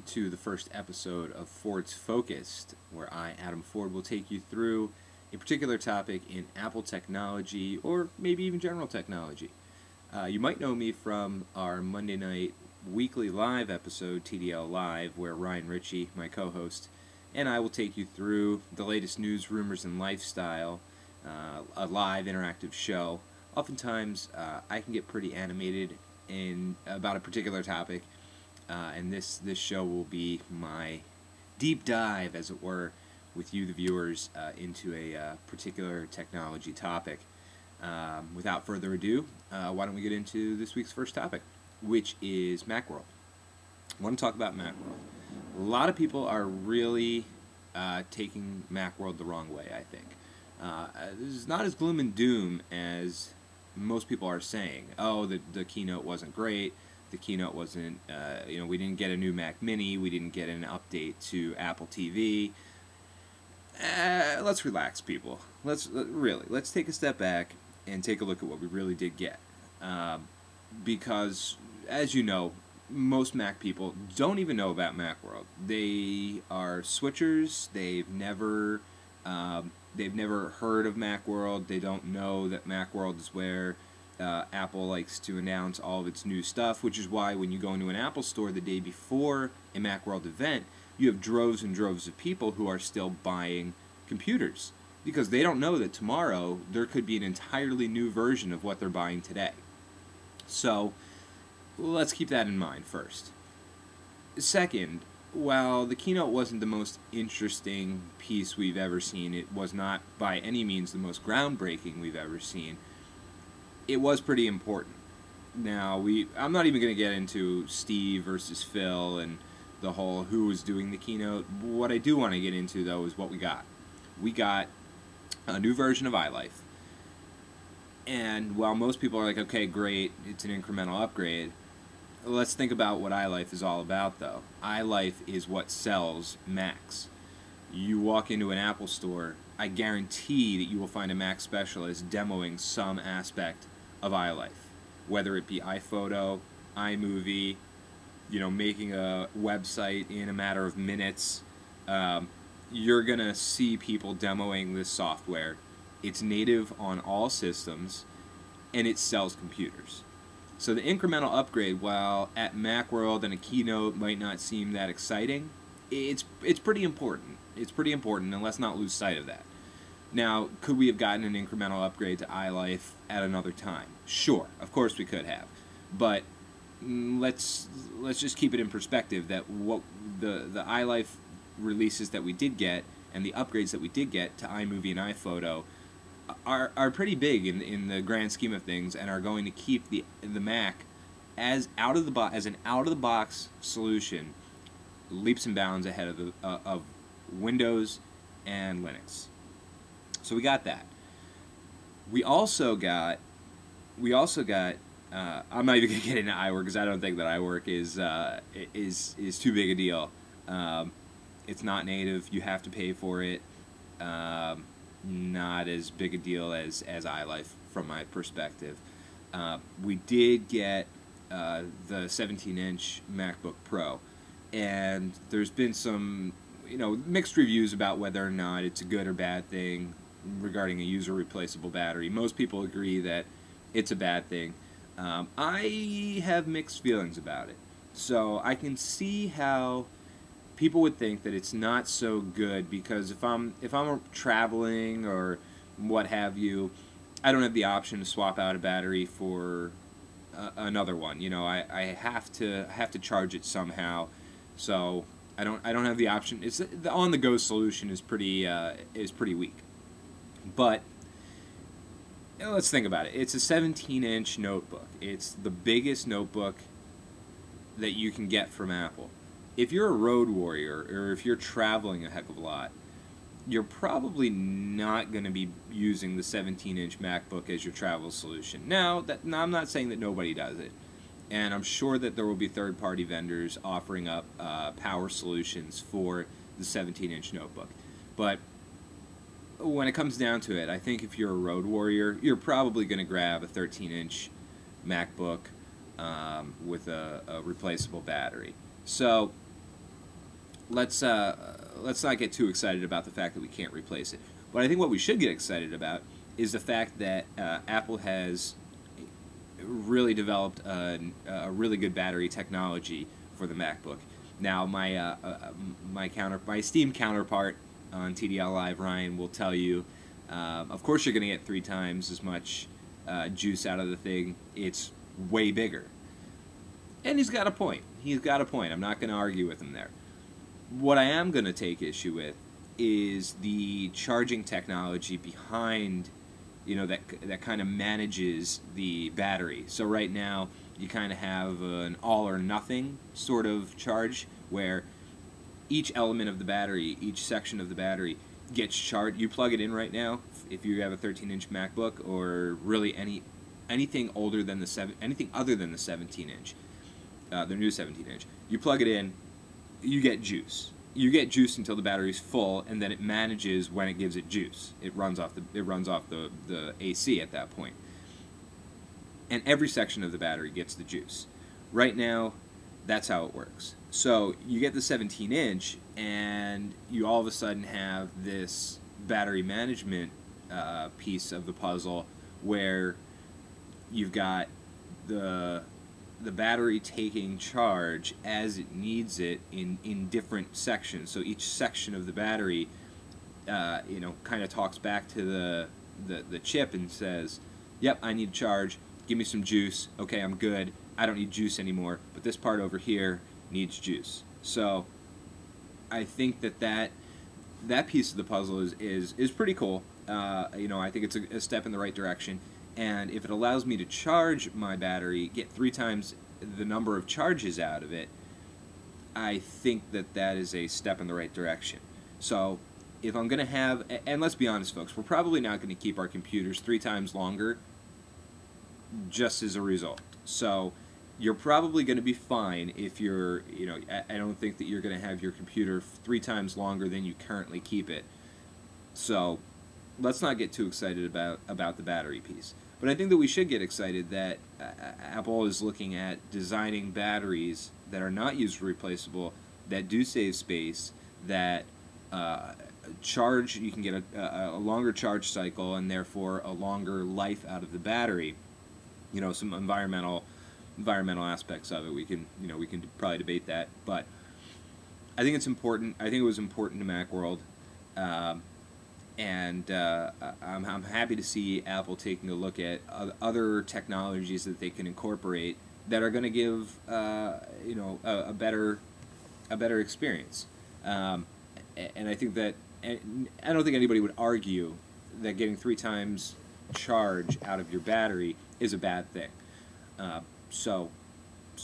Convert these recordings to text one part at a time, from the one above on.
to the first episode of Ford's Focused, where I, Adam Ford, will take you through a particular topic in Apple technology, or maybe even general technology. You might know me from our Monday night weekly live episode, TDL Live, where Ryan Ritchie, my co-host, and I will take you through the latest news, rumors, and lifestyle, a live interactive show. Oftentimes, I can get pretty animated about a particular topic, and this show will be my deep dive, as it were, with you, the viewers, into a particular technology topic. Without further ado, why don't we get into this week's first topic, which is Macworld. I want to talk about Macworld. A lot of people are really taking Macworld the wrong way, I think. This is not as gloom and doom as most people are saying. Oh, the Keynote wasn't great. The Keynote wasn't, we didn't get a new Mac Mini. We didn't get an update to Apple TV. Let's relax, people. Let's take a step back and take a look at what we really did get. Because, as you know, most Mac people don't even know about Macworld. They are switchers. They've never heard of Macworld. They don't know that Macworld is where Apple likes to announce all of its new stuff, which is why when you go into an Apple store the day before a Macworld event, you have droves and droves of people who are still buying computers, because they don't know that tomorrow there could be an entirely new version of what they're buying today. So let's keep that in mind first. Second, while the Keynote wasn't the most interesting piece we've ever seen, it was not by any means the most groundbreaking we've ever seen, it was pretty important. Now, I'm not even going to get into Steve versus Phil and the whole who was doing the Keynote. What I do want to get into, though, is what we got. We got a new version of iLife. And while most people are like, okay, great, it's an incremental upgrade, let's think about what iLife is all about, though. iLife is what sells Macs. You walk into an Apple store, I guarantee that you will find a Mac specialist demoing some aspect of iLife, whether it be iPhoto, iMovie, making a website in a matter of minutes. You're going to see people demoing this software. It's native on all systems, and it sells computers. So the incremental upgrade, while at Macworld and a Keynote might not seem that exciting, it's pretty important. It's pretty important, and let's not lose sight of that. Now, could we have gotten an incremental upgrade to iLife at another time? Sure, of course we could have. But let's just keep it in perspective that what the iLife releases that we did get and the upgrades that we did get to iMovie and iPhoto are pretty big in the grand scheme of things, and are going to keep the Mac as an out of the box solution leaps and bounds ahead of Windows and Linux. So we got that. We also got I'm not even gonna get into iWork, because I don't think that iWork is too big a deal. It's not native. You have to pay for it. Not as big a deal as iLife from my perspective. We did get the 17-inch MacBook Pro, and there's been some mixed reviews about whether or not it's a good or bad thing regarding a user replaceable battery. Most people agree that it's a bad thing. I have mixed feelings about it. So I can see how people would think that it's not so good, because if I'm traveling or what have you, I don't have the option to swap out a battery for another one. I have to charge it somehow, so I don't have the option. The on-the-go solution is pretty weak. But let's think about it. It's a 17-inch notebook. It's the biggest notebook that you can get from Apple. If you're a road warrior, or if you're traveling a heck of a lot, you're probably not going to be using the 17-inch MacBook as your travel solution. Now, I'm not saying that nobody does it, and I'm sure that there will be third-party vendors offering up power solutions for the 17-inch notebook. But when it comes down to it, I think if you're a road warrior, you're probably going to grab a 13-inch MacBook with a replaceable battery. So let's not get too excited about the fact that we can't replace it. But I think what we should get excited about is the fact that Apple has really developed a really good battery technology for the MacBook. Now, my esteemed counterpart on TDL Live, Ryan, will tell you, of course, you're going to get 3 times as much juice out of the thing. It's way bigger, and he's got a point. He's got a point. I'm not going to argue with him there. What I am going to take issue with is the charging technology behind, that kind of manages the battery. So right now, you kind of have an all or nothing sort of charge where each element of the battery, each section of the battery gets charged. You plug it in right now, if you have a 13-inch MacBook, or really anything other than the 17-inch, the new 17-inch. You plug it in, you get juice. You get juice until the battery's full, and then it manages when it gives it juice. It runs off the AC at that point. And every section of the battery gets the juice. Right now, that's how it works. So you get the 17-inch, and you all of a sudden have this battery management piece of the puzzle where you've got the battery taking charge as it needs it in different sections. So each section of the battery, kind of talks back to the chip and says, "Yep, I need charge. Give me some juice. Okay, I'm good. I don't need juice anymore. But this part over here needs juice." So I think that piece of the puzzle is pretty cool. I think it's a step in the right direction. And if it allows me to charge my battery, get 3 times the number of charges out of it, I think that is a step in the right direction. So if I'm going to have, and let's be honest, folks, we're probably not going to keep our computers 3 times longer just as a result. So you're probably going to be fine if you're, I don't think that you're going to have your computer 3 times longer than you currently keep it. So let's not get too excited about the battery piece. But I think that we should get excited that Apple is looking at designing batteries that are not user replaceable, that do save space, that charge. You can get a longer charge cycle and therefore a longer life out of the battery. Some environmental aspects of it. We can probably debate that, but I think it's important. I think it was important to Macworld. And I'm happy to see Apple taking a look at other technologies that they can incorporate that are going to give a better experience. And I think that, and I don't think anybody would argue that getting 3 times charge out of your battery is a bad thing. So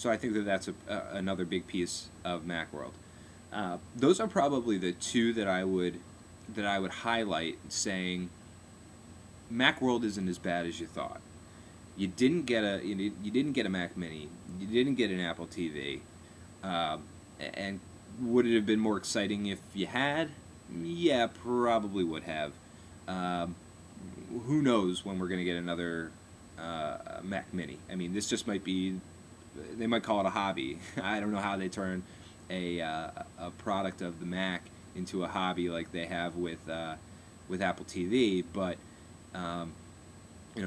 I think that's another big piece of Macworld. Those are probably the 2 that I would highlight, saying Macworld isn't as bad as you thought. You didn't get a Mac Mini. You didn't get an Apple TV. And would it have been more exciting if you had? Yeah, probably would have. Who knows when we're going to get another Mac Mini? I mean, this just might be. They might call it a hobby. I don't know how they turn a product of the Mac into a hobby like they have with Apple TV, but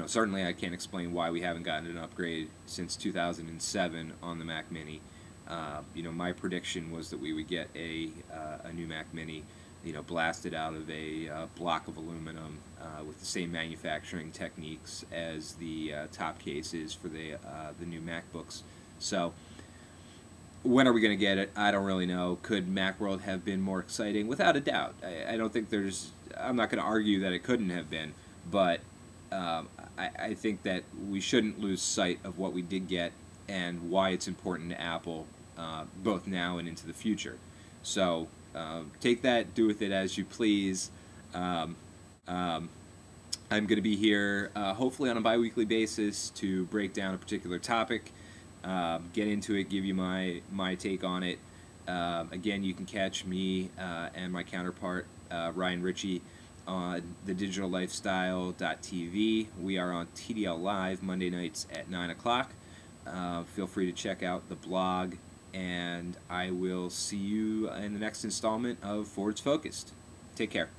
certainly I can't explain why we haven't gotten an upgrade since 2007 on the Mac Mini. My prediction was that we would get a new Mac Mini, blasted out of a block of aluminum with the same manufacturing techniques as the top cases for the new MacBooks. So when are we going to get it? I don't really know. Could Macworld have been more exciting? Without a doubt. I don't think I'm not going to argue that it couldn't have been, but I think that we shouldn't lose sight of what we did get and why it's important to Apple, both now and into the future. So take that, do with it as you please. I'm going to be here hopefully on a bi-weekly basis to break down a particular topic. Get into it, give you my take on it. Again, you can catch me and my counterpart, Ryan Ritchie, on thedigitallifestyle.tv. We are on TDL Live Monday nights at 9 o'clock. Feel free to check out the blog and I will see you in the next installment of Forwards Focused. Take care.